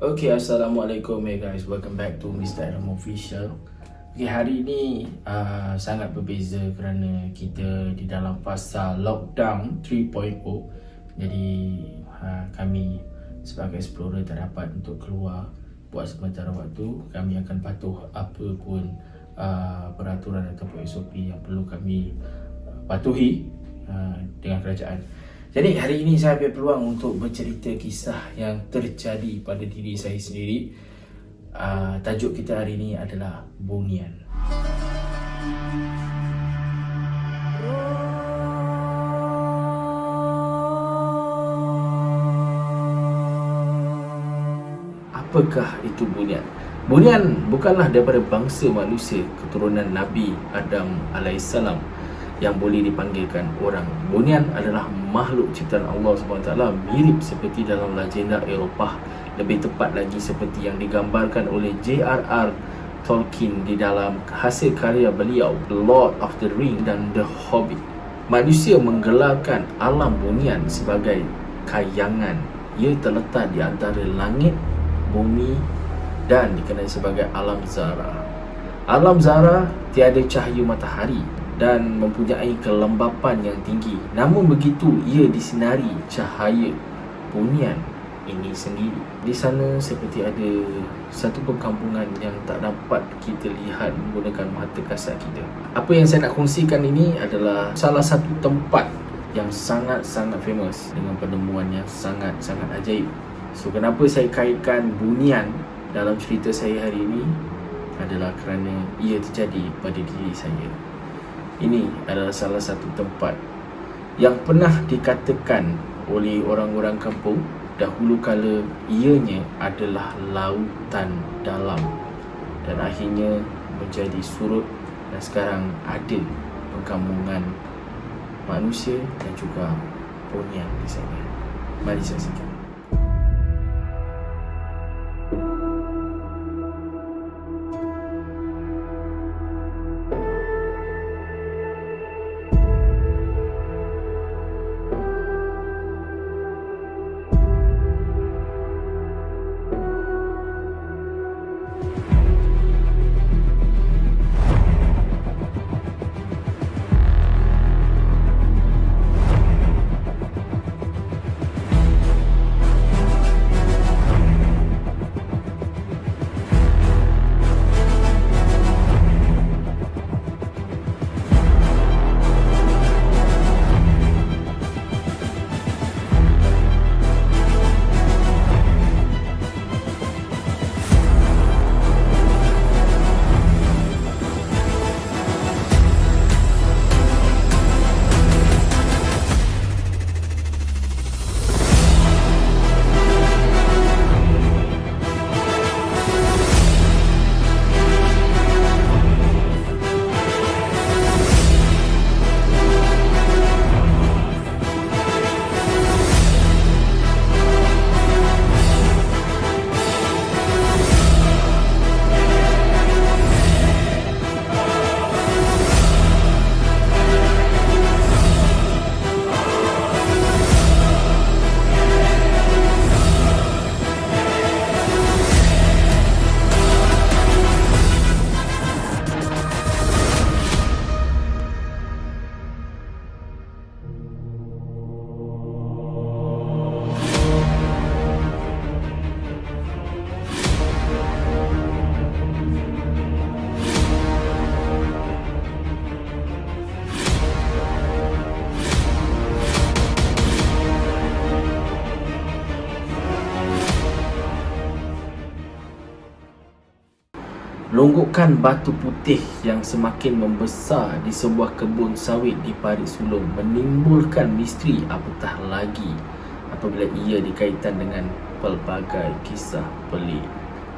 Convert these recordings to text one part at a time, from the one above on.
Okay, Assalamualaikum guys. Welcome back to Mr. Adam Official. Okay, hari ini sangat berbeza kerana kita di dalam fasa lockdown 3.0. Jadi kami sebagai explorer tak dapat untuk keluar buat sementara waktu. Kami akan patuh apa pun peraturan ataupun SOP yang perlu kami patuhi dengan kerajaan. Jadi hari ini saya ambil peluang untuk bercerita kisah yang terjadi pada diri saya sendiri. Tajuk kita hari ini adalah bunian. Apakah itu bunian? Bunian bukanlah daripada bangsa manusia keturunan Nabi Adam alaihissalam yang boleh dipanggilkan orang. Bunian adalah makhluk ciptaan Allah SWT, mirip seperti dalam legenda Eropah, lebih tepat lagi seperti yang digambarkan oleh J.R.R. Tolkien di dalam hasil karya beliau Lord of the Ring dan The Hobbit. Manusia menggelarkan alam bunian sebagai kayangan. Ia terletak di antara langit, bumi dan dikenali sebagai alam zara. Alam zara tiada cahaya matahari dan mempunyai kelembapan yang tinggi. Namun begitu ia disinari cahaya bunian ini sendiri. Di sana seperti ada satu perkampungan yang tak dapat kita lihat menggunakan mata kasar kita. Apa yang saya nak kongsikan ini adalah salah satu tempat yang sangat-sangat famous dengan penemuan yang sangat-sangat ajaib. So kenapa saya kaitkan bunian dalam cerita saya hari ini adalah kerana ia terjadi pada diri saya. Ini adalah salah satu tempat yang pernah dikatakan oleh orang-orang kampung dahulu kala ianya adalah lautan dalam dan akhirnya menjadi surut dan sekarang ada perkampungan manusia dan juga bunian di sana. Mari saksikan. Longgokan batu putih yang semakin membesar di sebuah kebun sawit di Parit Sulong menimbulkan misteri apatah lagi apabila ia dikaitkan dengan pelbagai kisah pelik.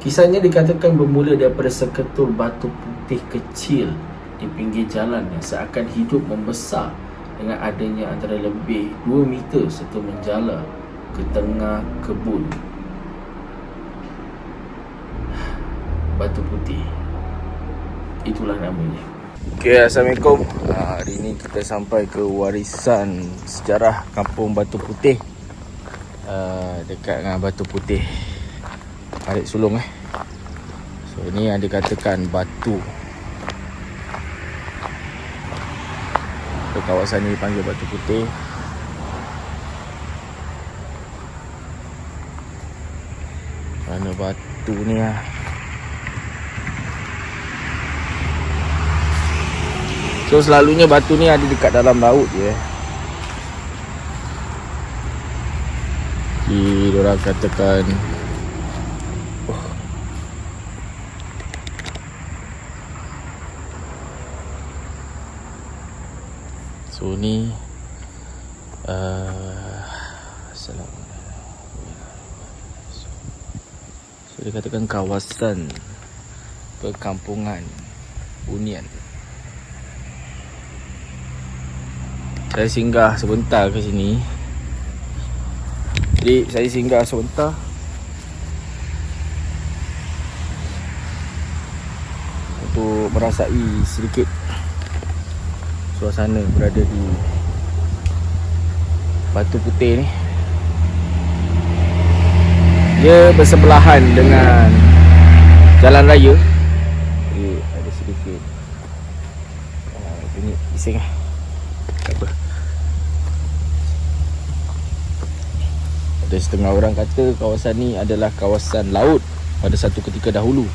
Kisahnya dikatakan bermula daripada seketul batu putih kecil di pinggir jalan yang seakan hidup membesar dengan adanya antara lebih 2 meter serta menjala ke tengah kebun. Batu putih, itulah namanya. Okay, Assalamualaikum. Hari ini kita sampai ke warisan sejarah Kampung Batu Putih, dekat dengan Batu Putih. tarik sulung So ni yang dikatakan batu. So, kawasan ni dipanggil Batu Putih. Kerana batu ni So selalunya batu ni ada dekat dalam laut je. Diorang katakan So ni So dikatakan kawasan perkampungan Bunian. Saya singgah sebentar ke sini. Jadi saya singgah sebentar untuk merasai sedikit suasana berada di Batu Putih ni. Dia bersebelahan dengan jalan raya. Jadi ada sedikit bunyi bising tak apa. Ada setengah orang kata kawasan ni adalah kawasan laut pada satu ketika dahulu.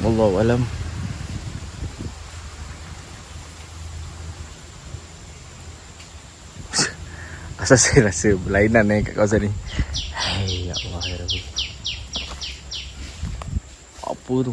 Wallahu alam. Asal saya rasa berlainan kat kawasan ni. Hai ya Allah ya Rabbi. Apa tu?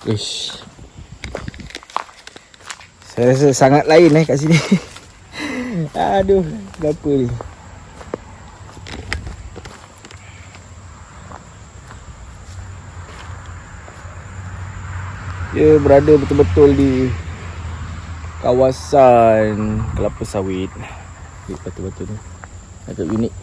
Ish. Saya rasa sangat lain kat sini. Aduh, kenapa ni? Dia berada betul-betul di kawasan kelapa sawit. Batu-batu ni agak unik.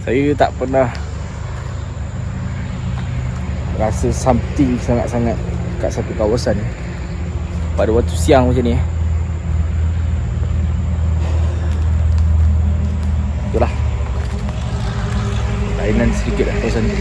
Saya tak pernah rasa something sangat-sangat kat satu kawasan ni pada waktu siang macam ni. Itulah lainan sedikit lah kawasan ni.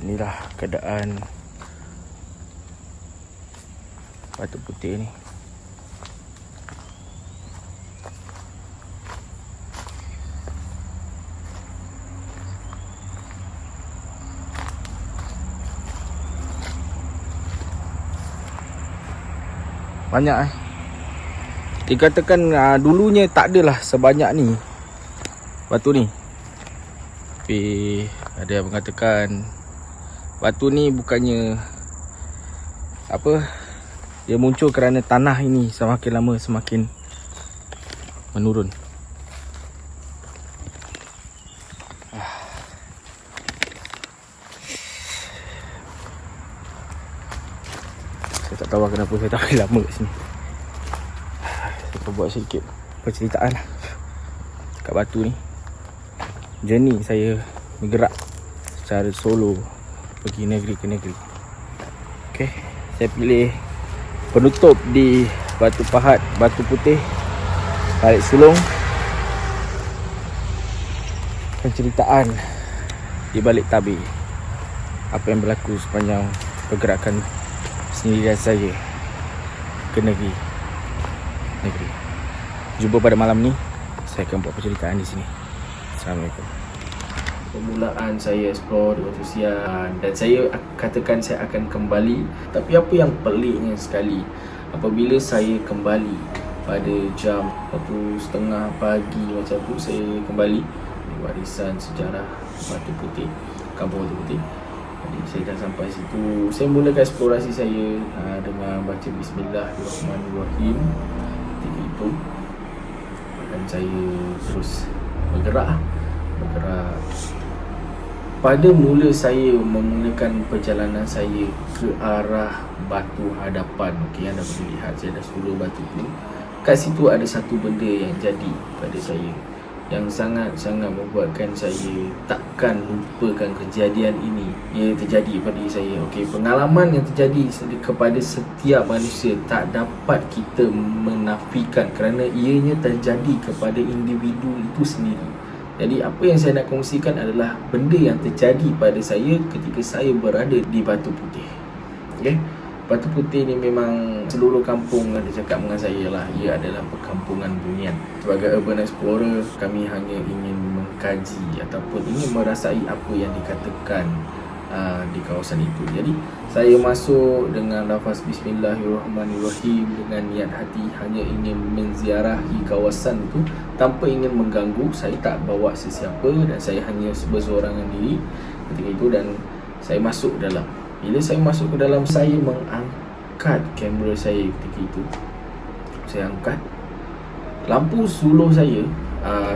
Inilah keadaan Batu Putih ni. Banyak dikatakan dulunya tak adalah sebanyak ni batu ni. Tapi ada yang mengatakan batu ni bukannya apa Dia muncul kerana tanah ini semakin lama semakin menurun. Saya tak tahu kenapa saya tak boleh lama kat sini. Saya buat sedikit penceritaan lah kat batu ni. Journey saya bergerak secara solo pergi negeri ke negeri. Okay, saya pilih penutup di Batu Pahat, Batu Putih, Tarik Sulong. Penceritaan di balik tabir apa yang berlaku sepanjang pergerakan sendirian saya ke negeri. Jumpa pada malam ni. Saya akan buat penceritaan di sini. Assalamualaikum. Permulaan saya explore di Batu Siang, dan saya katakan saya akan kembali. Tapi apa yang peliknya sekali, apabila saya kembali pada jam 1:30 pagi macam tu, saya kembali di warisan sejarah Batu Putih, Kampung Batu Putih. Jadi saya dah sampai situ. Saya mulakan eksplorasi saya dengan baca Bismillahirrahmanirrahim ketika itu. Dan saya terus bergerak. Pada mula saya memulakan perjalanan saya ke arah batu hadapan. Okey, anda boleh lihat saya dah suruh batu tu. Kat situ ada satu benda yang jadi pada saya, yang sangat-sangat membuatkan saya takkan lupakan kejadian ini. Ia terjadi pada saya. Okey, pengalaman yang terjadi kepada setiap manusia tak dapat kita menafikan kerana ianya terjadi kepada individu itu sendiri. Jadi apa yang saya nak kongsikan adalah benda yang terjadi pada saya ketika saya berada di Batu Putih. Okay? Batu Putih ni memang seluruh kampung ada cakap dengan saya lah, ia adalah perkampungan bunian. Sebagai urban explorer, kami hanya ingin mengkaji ataupun ingin merasai apa yang dikatakan di kawasan itu. Jadi saya masuk dengan lafaz Bismillahirrahmanirrahim dengan niat hati hanya ingin menziarahi kawasan itu tanpa ingin mengganggu. Saya tak bawa sesiapa dan saya hanya berseorangan diri ketika itu, dan saya masuk dalam. Bila saya masuk ke dalam, saya mengangkat kamera saya ketika itu. Saya angkat lampu suluh saya.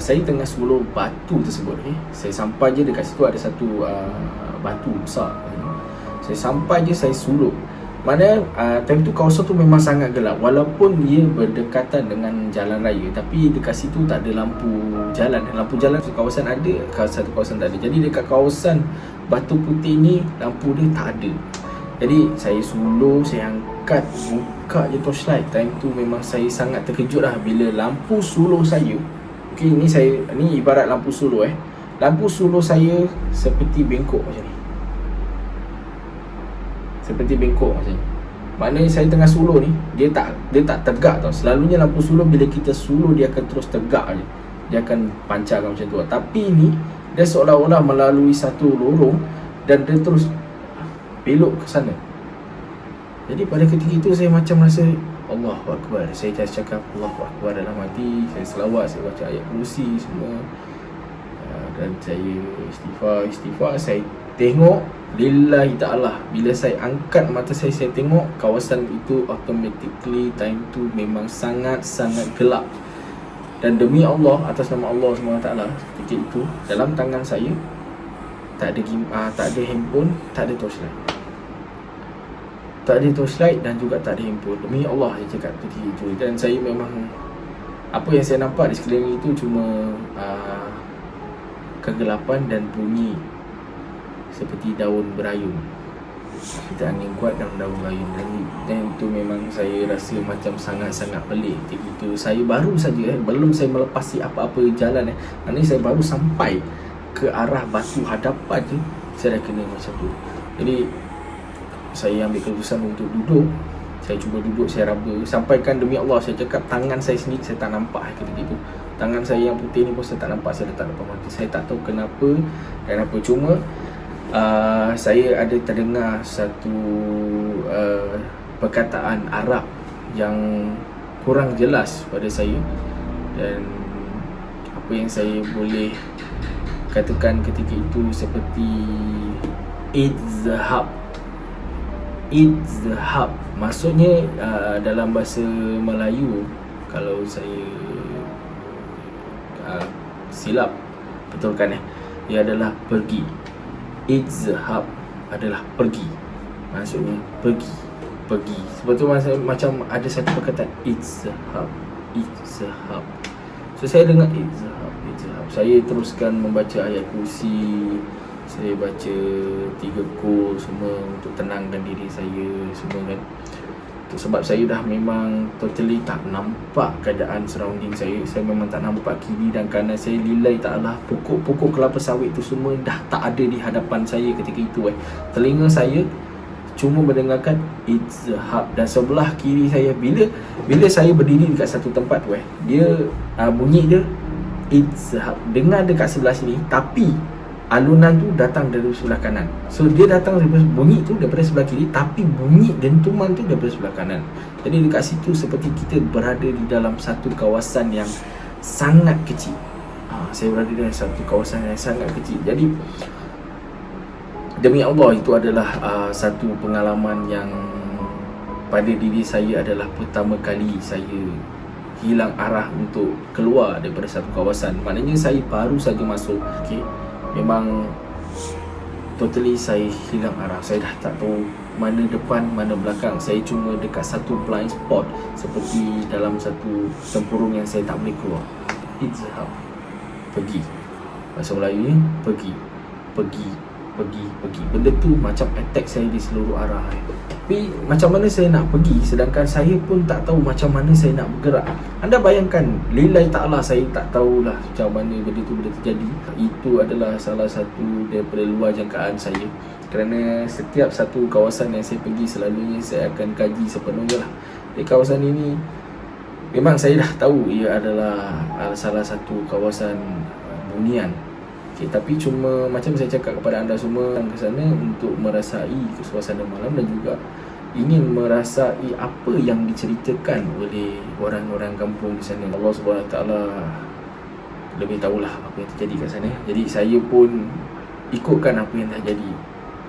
Saya tengah suluh batu tersebut. Saya sampai je dekat situ ada satu batu besar. Saya sampai je saya suluh. Mana time tu kawasan tu memang sangat gelap. Walaupun ia berdekatan dengan jalan raya, tapi dekat situ tak ada lampu jalan. Lampu jalan kawasan ada, satu kawasan tak ada. Jadi dekat kawasan Batu Putih ni lampu dia tak ada. Jadi saya suluh, saya angkat, buka je torchlight. Time tu memang saya sangat terkejut lah bila lampu suluh saya. Okay, ni ibarat lampu suluh lampu suluh saya seperti bengkok macam ni. Seperti bengkok macam ni. Maknanya saya tengah suluh ni, dia tak tegak tau. Selalunya lampu suluh bila kita suluh dia akan terus tegak je. Dia akan pancarkan macam tu. Tapi ni dia seolah-olah melalui satu lorong dan dia terus belok ke sana. Jadi pada ketika itu saya macam rasa Allahu Akbar. Saya dah cakap Allahu Akbar dalam hati. Saya selawat, saya baca ayat kursi semua. Dan saya istighfar. Saya tengok lillahi ta'ala. Bila saya angkat mata saya tengok kawasan itu, automatically time tu memang sangat-sangat gelap. Dan demi Allah, atas nama Allah SWT, ketika itu dalam tangan saya tak ada handphone, tak ada torchlight. Tak ada torchlight dan juga tak ada handphone. Demi Allah saya cakap ketika itu. Dan saya memang, apa yang saya nampak di sekeliling itu cuma kegelapan dan bunyi seperti daun berayun. Kita angin kuat dalam daun berayun. Dan itu memang saya rasa macam sangat-sangat pelik. Ketika itu saya baru saja belum saya melepasi apa-apa jalan Maknanya saya baru sampai ke arah batu hadapan je, saya dah kena macam tu. Jadi saya ambil keputusan untuk duduk. Saya cuba duduk, saya raba. Sampaikan demi Allah, saya cakap tangan saya sendiri saya tak nampak ketika itu. Tangan saya yang putih ni pun saya tak nampak. Saya tak nampak mata. Saya tak tahu kenapa dan apa. Cuma saya ada terdengar satu perkataan Arab yang kurang jelas pada saya. Dan apa yang saya boleh katakan ketika itu seperti Izhab Izhab maksudnya dalam bahasa Melayu, kalau saya silap betulkan dia adalah pergi. Izhab adalah pergi, maksudnya pergi. Sebab tu macam ada satu perkataan izhab. So saya dengar izhab. Saya teruskan membaca ayat kursi, saya baca 3 kul semua untuk tenangkan diri saya semua kan. Sebab saya dah memang totally tak nampak keadaan surrounding saya. Saya memang tak nampak kiri dan kanan saya. Lillahi ta'ala, pokok-pokok kelapa sawit tu semua dah tak ada di hadapan saya ketika itu. Telinga saya cuma mendengarkan izhab, dan sebelah kiri saya, bila saya berdiri dekat satu tempat tu dia bunyi dia izhab, dengar dekat sebelah sini, tapi alunan tu datang dari sebelah kanan. So dia datang daripada bunyi tu daripada sebelah kiri, tapi bunyi dentuman tu daripada sebelah kanan. Jadi dekat situ seperti kita berada di dalam satu kawasan yang sangat kecil. Saya berada dalam satu kawasan yang sangat kecil. Jadi demi Allah, itu adalah satu pengalaman yang pada diri saya adalah pertama kali saya hilang arah untuk keluar daripada satu kawasan. Maknanya saya baru saja masuk, memang totally saya hilang arah. Saya dah tak tahu mana depan, mana belakang. Saya cuma dekat satu blind spot, seperti dalam satu tempurung yang saya tak boleh keluar. Izhab, pergi. Bahasa Melayunya pergi. Benda tu macam attack saya di seluruh arah. Tapi macam mana saya nak pergi, sedangkan saya pun tak tahu macam mana saya nak bergerak. Anda bayangkan, lillahi ta'ala, saya tak tahulah macam mana benda tu boleh terjadi. Itu adalah salah satu daripada luar jangkaan saya. Kerana setiap satu kawasan yang saya pergi, selalunya saya akan kaji sepenuhnya lah. Di kawasan ini memang saya dah tahu ia adalah salah satu kawasan bunian. Tapi cuma macam saya cakap kepada anda semua, ke sana untuk merasai suasana malam dan juga ingin merasai apa yang diceritakan oleh orang-orang kampung di sana. Allah SWT lebih tahulah apa yang terjadi kat sana. Jadi saya pun ikutkan apa yang terjadi.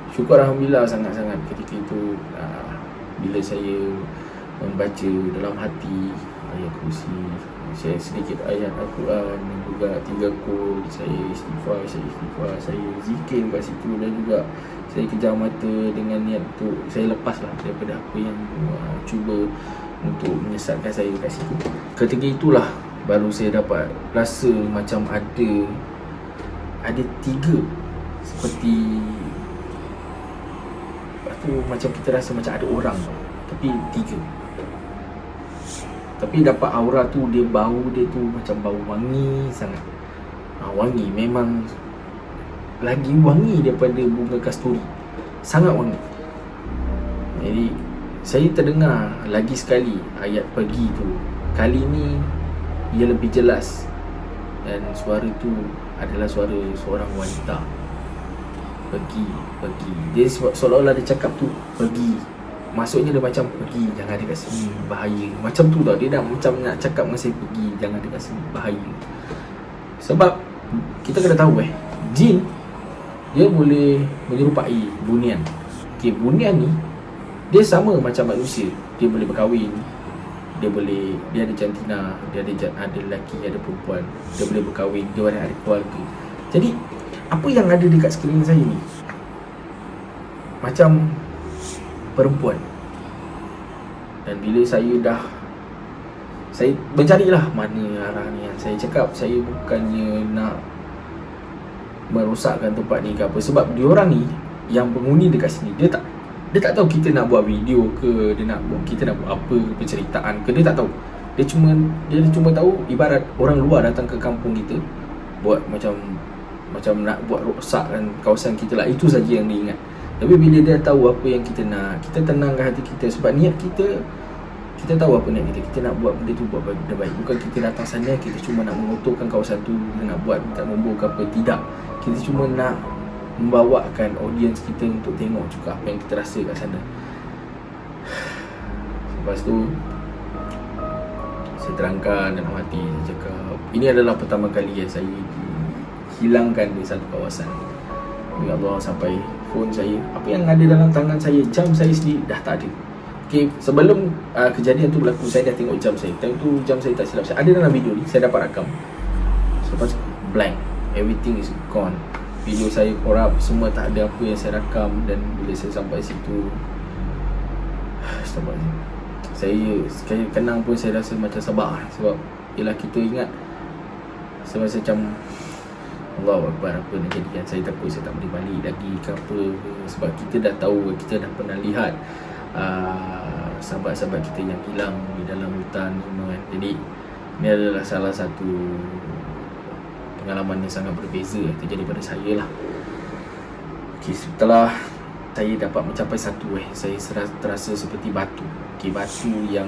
Syukur Alhamdulillah sangat-sangat ketika itu, bila saya membaca dalam hati ayat kursi, saya sedikit ayat Al-Quran dan juga 3 kul, saya istighfar, saya zikir kat situ, dan juga saya kejar mata dengan niat untuk saya lepaslah daripada apa yang cuba untuk menyesatkan saya kat situ. Ketika itulah baru saya dapat rasa macam ada 3, seperti tu macam kita rasa macam ada orang, tapi 3. Tapi dapat aura tu, dia bau dia tu macam bau wangi sangat. Wangi, memang lagi wangi daripada bunga kasturi. Sangat wangi. Jadi saya terdengar lagi sekali ayat pergi tu. Kali ni ia lebih jelas, dan suara tu adalah suara seorang wanita. Pergi. Dia seolah-olah dia cakap tu pergi. Maksudnya dia macam pergi, jangan dekat sini, bahaya. Macam tu tau, dia macam nak cakap dengan saya, pergi, jangan dekat sini, bahaya. Sebab kita kena tahu jin dia boleh menyerupai bunian. Bunian ni dia sama macam manusia. Dia boleh berkahwin, dia ada jantina, dia ada lelaki, ada perempuan. Dia boleh berkahwin, dia ada keluarga. Jadi apa yang ada dekat sekeliling saya ni macam perempuan. Dan bila saya mencarilah mana arah ni. Yang saya cakap, saya bukannya nak merosakkan tempat ni ke apa. Sebab diorang ni, yang penghuni dekat sini, dia tak tahu kita nak buat video ke, kita nak buat apa ke, penceritaan ke, dia tak tahu. Dia cuma tahu ibarat orang luar datang ke kampung kita, buat macam nak buat rosakkan kawasan kita lah. Itu saja yang dia ingat. Tapi bila dia tahu apa yang kita nak, kita tenangkan hati kita. Sebab niat kita tahu apa niat kita. Kita nak buat benda tu, buat benda baik. Bukan kita datang sana, kita cuma nak mengotorkan kawasan tu, kita nak buat tak membor ke apa. Tidak. Kita cuma nak membawakan audience kita untuk tengok juga apa yang kita rasa kat sana. Lepas tu saya terangkan dalam hati, saya cakap ini adalah pertama kali yang saya hilangkan di satu kawasan. Ya Allah, sampai telefon saya, apa yang ada dalam tangan saya, jam saya sendiri dah tak ada. Okay, sebelum kejadian tu berlaku, saya dah tengok jam saya. Time tu jam saya tak silap saya ada dalam video ni, saya dapat rakam. Lepas blank, everything is gone. Video saya korap, semua tak ada apa yang saya rakam. Dan bila saya sampai situ, saya sekali kenang pun saya rasa macam sabar. Sebab ialah kita ingat, saya rasa macam Allah Akbar, apa nak jadi kan. Saya takut saya tak boleh balik lagi ke apa. Sebab kita dah tahu, kita dah pernah lihat sahabat-sahabat kita yang hilang di dalam hutan semua kan. Jadi ini adalah salah satu pengalaman yang sangat berbeza yang terjadi pada saya lah. Okay, setelah saya dapat mencapai satu saya terasa seperti batu. Okay, batu yang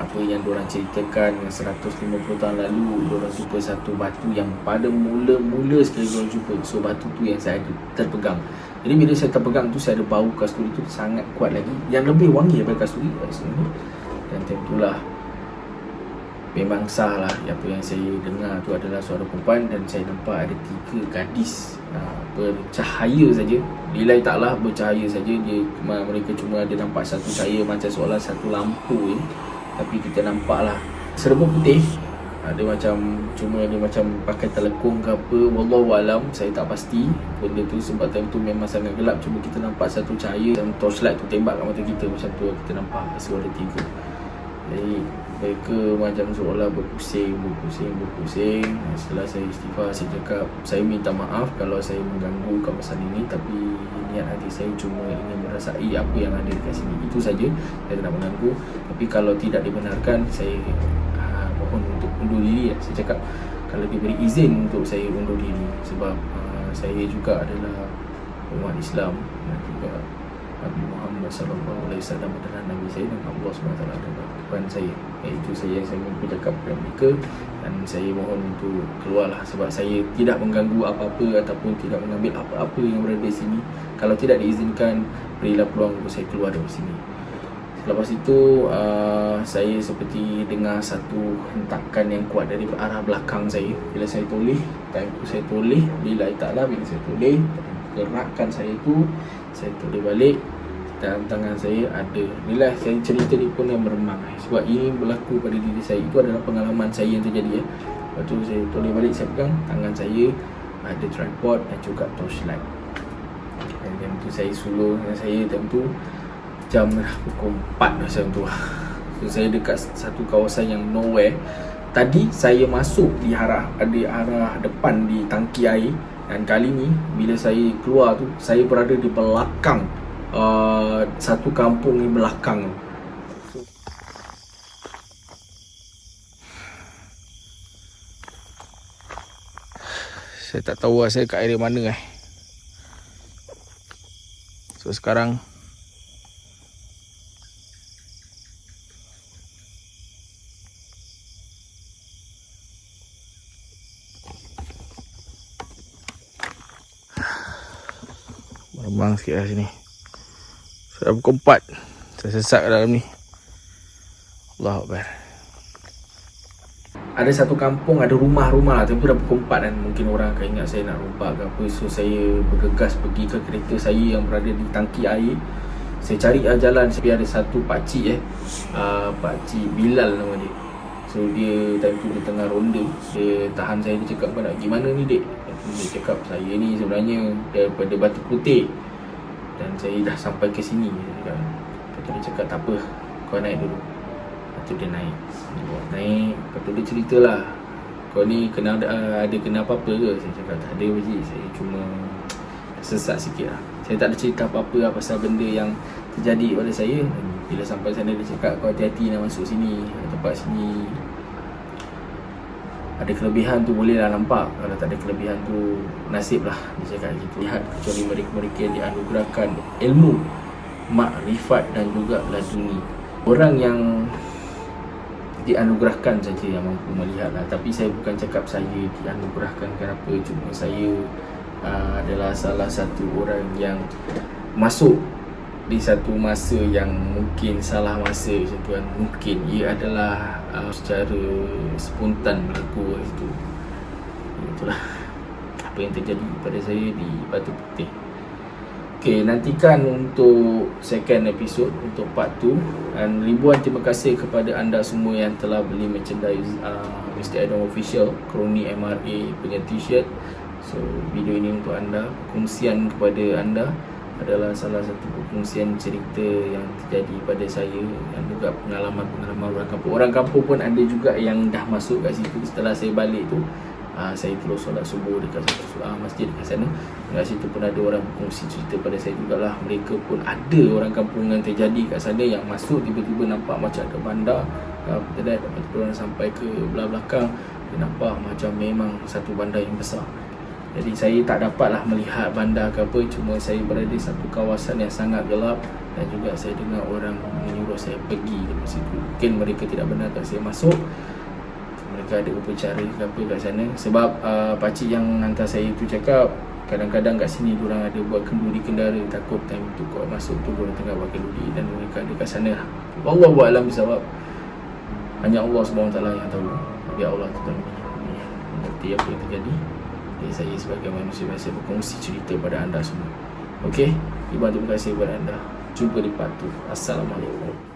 apa yang diorang ceritakan yang 150 tahun lalu diorang jumpa satu batu yang pada mula-mula sekali diorang jumpa. So batu tu yang saya ada terpegang. Jadi bila saya terpegang tu, saya ada bau kasturi tu sangat kuat lagi, yang lebih wangi daripada kasturi rasanya. Dan time itulah memang sah lah, apa yang saya dengar tu adalah suara perempuan. Dan saya nampak ada 3 gadis bercahaya saja. Lillahi ta'ala bercahaya saja. Mereka cuma ada nampak satu cahaya macam seolah satu lampu tapi kita nampak lah serba putih. Ada macam, cuma dia macam pakai telekung ke apa, wallahualam, saya tak pasti benda tu. Sebab time tu memang sangat gelap, cuma kita nampak satu cahaya dan torchlight tu tembak kat mata kita. Macam tu kita nampak suara 3. Jadi mereka macam seolah berpusing. Setelah saya istighfar, saya cakap, saya minta maaf kalau saya mengganggu kawasan ini, tapi niat hati saya cuma ingin merasai apa yang ada dekat sini. Itu saja, saya tak nak mengganggu. Tapi kalau tidak dibenarkan, saya mohon untuk undur diri. Saya cakap kalau diberi izin untuk saya undur diri, sebab saya juga adalah umat Islam dan juga Nabi Muhammad SAW adalah Nabi saya dan Allah SWT adalah Tuhan saya. Itu saja yang saya mampu cakap kepada mereka. Dan saya mohon untuk keluarlah, sebab saya tidak mengganggu apa-apa ataupun tidak mengambil apa-apa yang berada di sini. Kalau tidak diizinkan, berilah peluang untuk saya keluar dari sini. Lepas itu saya seperti dengar satu hentakan yang kuat dari arah belakang saya. Bila saya toleh, time tu saya toleh, bila saya toleh, gerakkan saya tu, saya toleh balik. Dalam tangan saya ada, inilah saya cerita ni pun yang meremang sebab ini berlaku pada diri saya. Itu adalah pengalaman saya yang terjadi Lepas tu saya toleh balik, saya pegang tangan saya ada tripod dan juga torchlight. Dan time tu saya suluh, saya time tu jam pukul 4 macam tu. So saya dekat satu kawasan yang nowhere. Tadi saya masuk di arah depan di tangki air, dan kali ni bila saya keluar tu, saya berada di belakang satu kampung di belakang. Saya tak tahu saya kat area mana So sekarang meremang sikit lah sini. Sudah pukul 4, saya sesak kat dalam ni. Allahu Akbar. Ada satu kampung, ada rumah-rumah lah. Tapi dah pukul 4 dan mungkin orang akan ingat saya nak rompak ke apa. So saya bergegas pergi ke kereta saya yang berada di tangki air. Saya cari jalan. Tapi ada satu pakcik Pakcik Bilal nama dia. So dia time tu dia tengah ronda. Dia tahan saya, dia cakap, nak pergi mana ni dek? Dia cakap, saya ni sebenarnya daripada Batu Putih dan saya dah sampai ke sini. Lepas tu dia cakap, tak apa, kau naik dulu. Lepas tu dia naik. Lepas tu dia ceritalah, kau ni ada kena apa-apa ke? Saya cakap, tak ada pakcik, saya cuma sesat sikit lah. Saya tak ada cerita apa-apa pasal benda yang terjadi pada saya. Bila sampai sana dia cakap, kau hati-hati nak masuk sini, tempat sini ada kelebihan tu bolehlah nampak, kalau tak ada kelebihan tu nasib lah, dia cakap gitu. Lihat, kecuali mereka-mereka yang dianugerahkan ilmu, makrifat dan juga laduni. Orang yang dianugerahkan saja yang mampu melihat lah. Tapi saya bukan cakap saya dianugerahkan kenapa, cuma saya adalah salah satu orang yang masuk di satu masa yang mungkin salah masa macam tu kan. Mungkin ia adalah secara spontan berlaku itu. Itulah apa yang terjadi pada saya di Batu Putih. Okay, nantikan untuk second episode, untuk part 2. Dan ribuan terima kasih kepada anda semua yang telah beli merchandise Mr. Adam Official Kroni MRA punya t-shirt. So video ini untuk anda. Kongsian kepada anda adalah salah satu perkongsian cerita yang terjadi pada saya, yang juga pengalaman-pengalaman orang kampung. Orang kampung pun ada juga yang dah masuk kat situ. Setelah saya balik tu, saya terus solat subuh dekat satu masjid dekat sana. Dekat situ pun ada orang berkongsi cerita pada saya jugalah. Mereka pun ada orang kampung yang terjadi kat sana yang masuk tiba-tiba nampak macam ada bandar. Lepas tu orang sampai ke belah belakang, dia nampak macam memang satu bandar yang besar. Jadi saya tak dapatlah melihat bandar ke apa, cuma saya berada di satu kawasan yang sangat gelap dan juga saya dengar orang menyuruh saya pergi dari situ. Mungkin mereka tidak benarkan saya masuk. Mereka ada upacara ke apa kat sana. Sebab pakcik yang hantar saya tu cakap kadang-kadang kat sini diorang ada buat kenduri kendara, takut time tu kau masuk tu diorang tengah buat kenduri dan mereka ada kat sana lah. Wallahu a'lam bisawab. Hanya Allah SWT yang tahu. Biar Allah tu mengerti apa yang terjadi. Jadi saya sebagai manusia biasa berkongsi cerita pada anda semua. Okey, terima kasih kepada anda. Jumpa di part 2. Assalamualaikum.